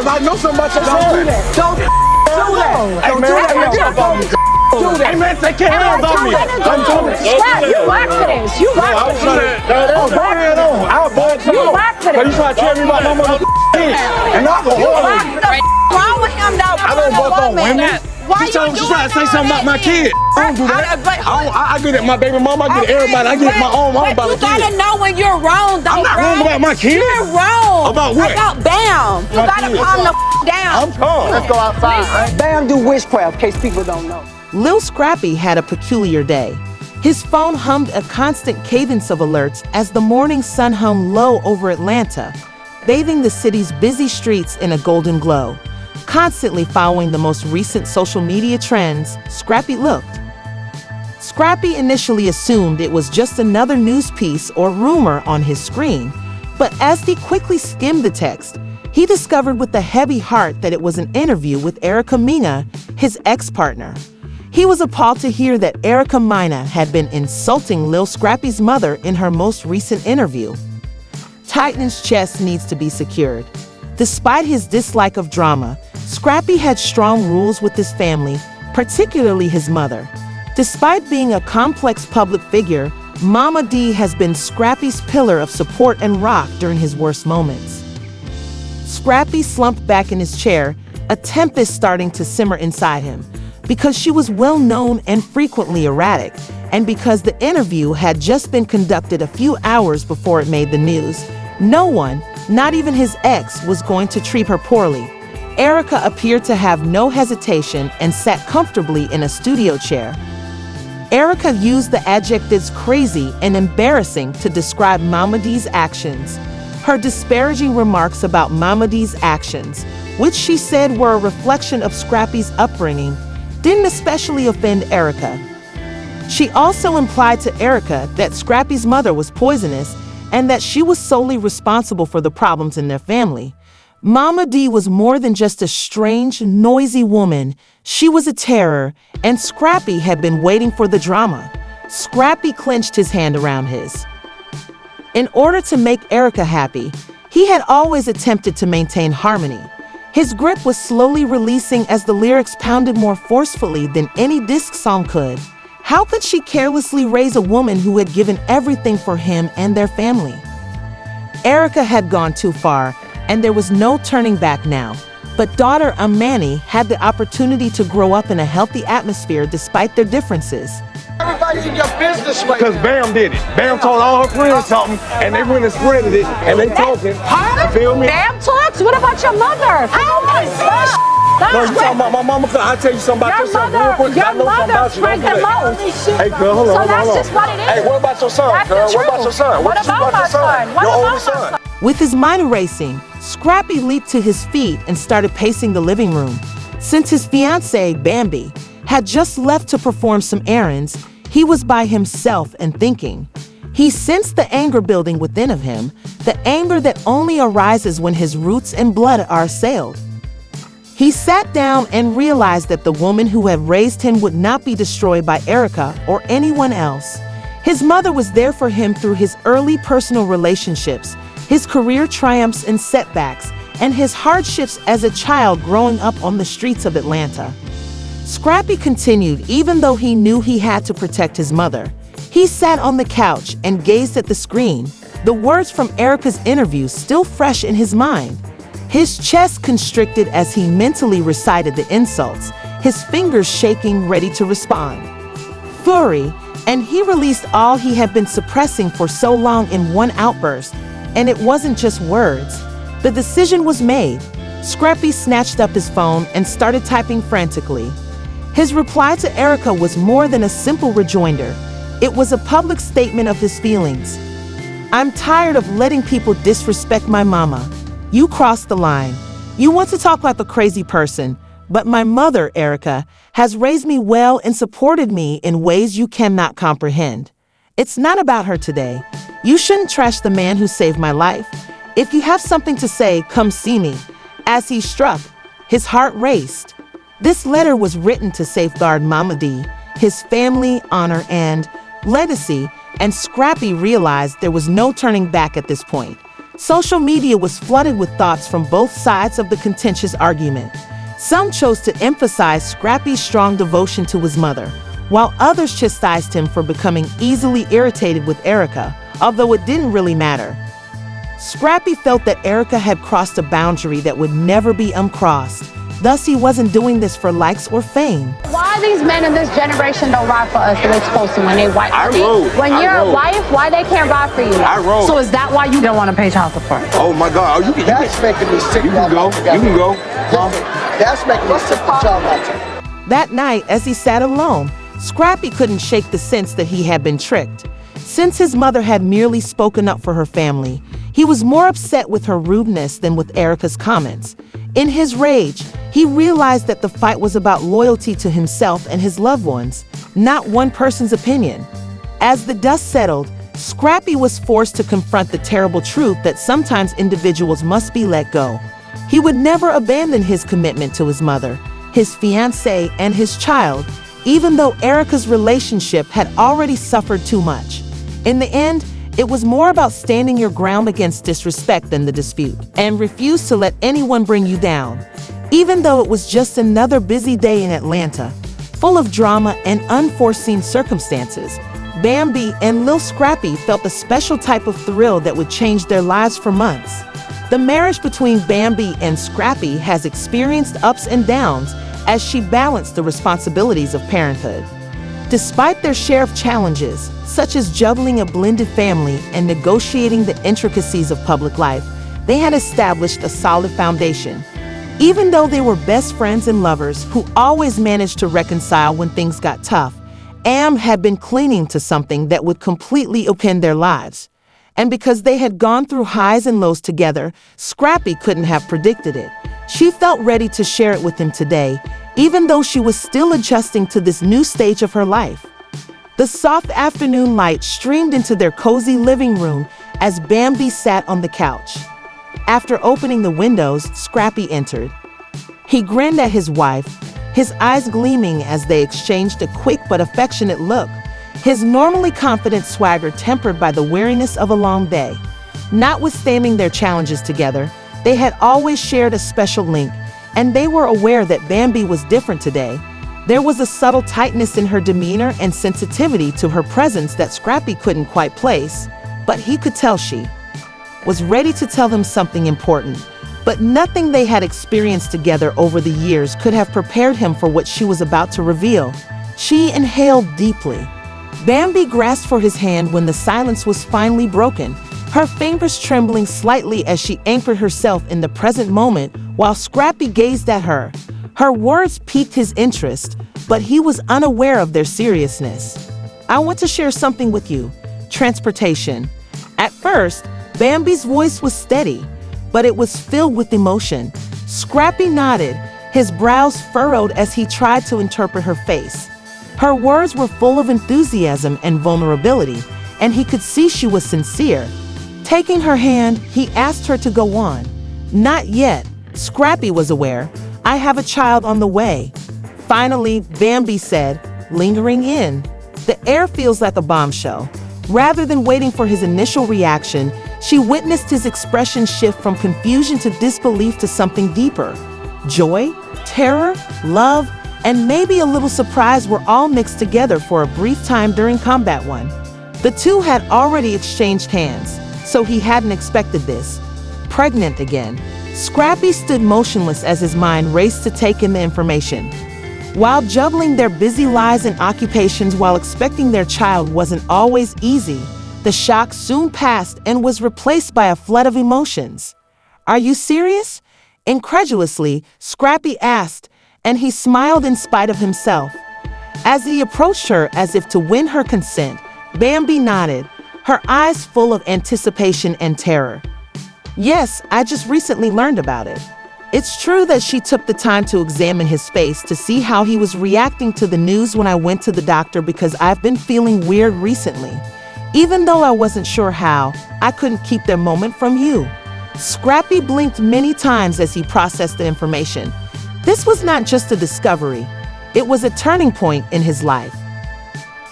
Because I know something about your son. Don't do that. Don't do that. Hey, man, hey, man, take your hands off me. I'm doing it. Scrap, you rock for this. You rock for this. Oh, go ahead on. I'll born to You rock for this. You try to tell me about my mother kid. And I'm going to hold on. What's wrong with him, though? I don't buck on women. Why She trying to say something about my kid. I don't do that. I get it, my baby mama. I get it, everybody. I get it, my own mama about the kid. You gotta know when you're wrong, though. I'm not wrong about my kid. You're wrong. About what? About Bam. You gotta calm the down. I'm calm. Let's go outside. Bam do witchcraft, in case people don't know. Lil Scrappy had a peculiar day. His phone hummed a constant cadence of alerts as the morning sun hung low over Atlanta, bathing the city's busy streets in a golden glow. Constantly following the most recent social media trends, Scrappy looked. Scrappy initially assumed it was just another news piece or rumor on his screen, but as he quickly skimmed the text, he discovered with a heavy heart that it was an interview with Mena, his ex-partner. He was appalled to hear that Mena had been insulting Lil Scrappy's mother in her most recent interview. Titan's chest needs to be secured. Despite his dislike of drama, Scrappy had strong rules with his family, particularly his mother. Despite being a complex public figure, Mama D has been Scrappy's pillar of support and rock during his worst moments. Scrappy slumped back in his chair, a tempest starting to simmer inside him. Because she was well known and frequently erratic, and because the interview had just been conducted a few hours before it made the news, no one, not even his ex, was going to treat her poorly. Erica appeared to have no hesitation and sat comfortably in a studio chair. Erica used the adjectives crazy and embarrassing to describe Mama D's actions. Her disparaging remarks about Mama D's actions, which she said were a reflection of Scrappy's upbringing, didn't especially offend Erica. She also implied to Erica that Scrappy's mother was poisonous and that she was solely responsible for the problems in their family. Mama D was more than just a strange, noisy woman. She was a terror, and Scrappy had been waiting for the drama. Scrappy clenched his hand around his. In order to make Erica happy, he had always attempted to maintain harmony. His grip was slowly releasing as the lyrics pounded more forcefully than any disc song could. How could she carelessly raise a woman who had given everything for him and their family? Erica had gone too far, and there was no turning back now. But daughter Amani had the opportunity to grow up in a healthy atmosphere despite their differences. Everybody's in your business right Because Bam did it. Bam told all her friends something, and they went and spreaded it, and they talking. You feel me? Bam talks? What about your mother? Oh my God! No, you talking about my mama? Cause I'll tell you something about yourself real quick. Your mother spread the most. Hey, girl, hold on, So that's just what it is. Hey, what about your son, That's girl? the What about your son? What about my son? What Your about oldest my son. son? With his mind racing, Scrappy leaped to his feet and started pacing the living room. Since his fiancée, Bambi, had just left to perform some errands, he was by himself and thinking. He sensed the anger building within of him, the anger that only arises when his roots and blood are assailed. He sat down and realized that the woman who had raised him would not be destroyed by Erica or anyone else. His mother was there for him through his early personal relationships, his career triumphs and setbacks, and his hardships as a child growing up on the streets of Atlanta. Scrappy continued even though he knew he had to protect his mother. He sat on the couch and gazed at the screen, the words from Erica's interview still fresh in his mind. His chest constricted as he mentally recited the insults, his fingers shaking, ready to respond. Fury, and he released all he had been suppressing for so long in one outburst, and it wasn't just words. The decision was made. Scrappy snatched up his phone and started typing frantically. His reply to Erica was more than a simple rejoinder. It was a public statement of his feelings. I'm tired of letting people disrespect my mama. You crossed the line. You want to talk like a crazy person, but my mother, Erica, has raised me well and supported me in ways you cannot comprehend. It's not about her today. You shouldn't trash the man who saved my life. If you have something to say, come see me. As he struck, his heart raced. This letter was written to safeguard Mama D, his family, honor, and legacy, and Scrappy realized there was no turning back at this point. Social media was flooded with thoughts from both sides of the contentious argument. Some chose to emphasize Scrappy's strong devotion to his mother, while others chastised him for becoming easily irritated with Erica, although it didn't really matter. Scrappy felt that Erica had crossed a boundary that would never be uncrossed. Thus, he wasn't doing this for likes or fame. Why these men in this generation don't ride for us the way it's supposed to when they white? When you're a wife, why they can't ride for you? So is that why you don't want to pay child support? Oh my God! Oh, That's making me sick. You can go. You can go. That's making me sick. That night, as he sat alone, Scrappy couldn't shake the sense that he had been tricked. Since his mother had merely spoken up for her family, he was more upset with her rudeness than with Erica's comments. In his rage, he realized that the fight was about loyalty to himself and his loved ones, not one person's opinion. As the dust settled, Scrappy was forced to confront the terrible truth that sometimes individuals must be let go. He would never abandon his commitment to his mother, his fiancée, and his child, even though Erica's relationship had already suffered too much. In the end, it was more about standing your ground against disrespect than the dispute, and refused to let anyone bring you down. Even though it was just another busy day in Atlanta, full of drama and unforeseen circumstances, Bambi and Lil Scrappy felt a special type of thrill that would change their lives for months. The marriage between Bambi and Scrappy has experienced ups and downs as she balanced the responsibilities of parenthood. Despite their share of challenges, such as juggling a blended family and negotiating the intricacies of public life, they had established a solid foundation. Even though they were best friends and lovers who always managed to reconcile when things got tough, Am had been clinging to something that would completely upend their lives. And because they had gone through highs and lows together, Scrappy couldn't have predicted it. She felt ready to share it with him today, even though she was still adjusting to this new stage of her life. The soft afternoon light streamed into their cozy living room as Bambi sat on the couch. After opening the windows, Scrappy entered. He grinned at his wife, his eyes gleaming as they exchanged a quick but affectionate look, his normally confident swagger tempered by the weariness of a long day. Notwithstanding their challenges together, they had always shared a special link, and they were aware that Bambi was different today. There was a subtle tightness in her demeanor and sensitivity to her presence that Scrappy couldn't quite place, but he could tell she was ready to tell them something important. But nothing they had experienced together over the years could have prepared him for what she was about to reveal. She inhaled deeply. Bambi grasped for his hand when the silence was finally broken, her fingers trembling slightly as she anchored herself in the present moment while Scrappy gazed at her. Her words piqued his interest, but he was unaware of their seriousness. "I want to share something with you. Transportation." At first, Bambi's voice was steady, but it was filled with emotion. Scrappy nodded, his brows furrowed as he tried to interpret her face. Her words were full of enthusiasm and vulnerability, and he could see she was sincere. Taking her hand, he asked her to go on. "Not yet," Scrappy was aware. "I have a child on the way." Finally, Bambi said, lingering in. The air feels like a bombshell. Rather than waiting for his initial reaction, she witnessed his expression shift from confusion to disbelief to something deeper. Joy, terror, love, and maybe a little surprise were all mixed together for a brief time during Combat 1. The two had already exchanged hands, so he hadn't expected this. Pregnant again. Scrappy stood motionless as his mind raced to take in the information. While juggling their busy lives and occupations while expecting their child wasn't always easy, the shock soon passed and was replaced by a flood of emotions. "Are you serious?" Incredulously, Scrappy asked, and he smiled in spite of himself. As he approached her as if to win her consent, Bambi nodded, her eyes full of anticipation and terror. "Yes, I just recently learned about it." It's true that she took the time to examine his face to see how he was reacting to the news when I went to the doctor because I've been feeling weird recently. Even though I wasn't sure how, I couldn't keep their moment from you. Scrappy blinked many times as he processed the information. This was not just a discovery, it was a turning point in his life.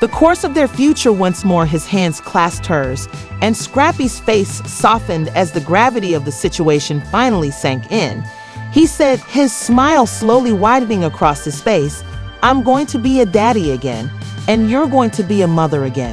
The course of their future once more, his hands clasped hers, and Scrappy's face softened as the gravity of the situation finally sank in. He said, his smile slowly widening across his face, "I'm going to be a daddy again, and you're going to be a mother again."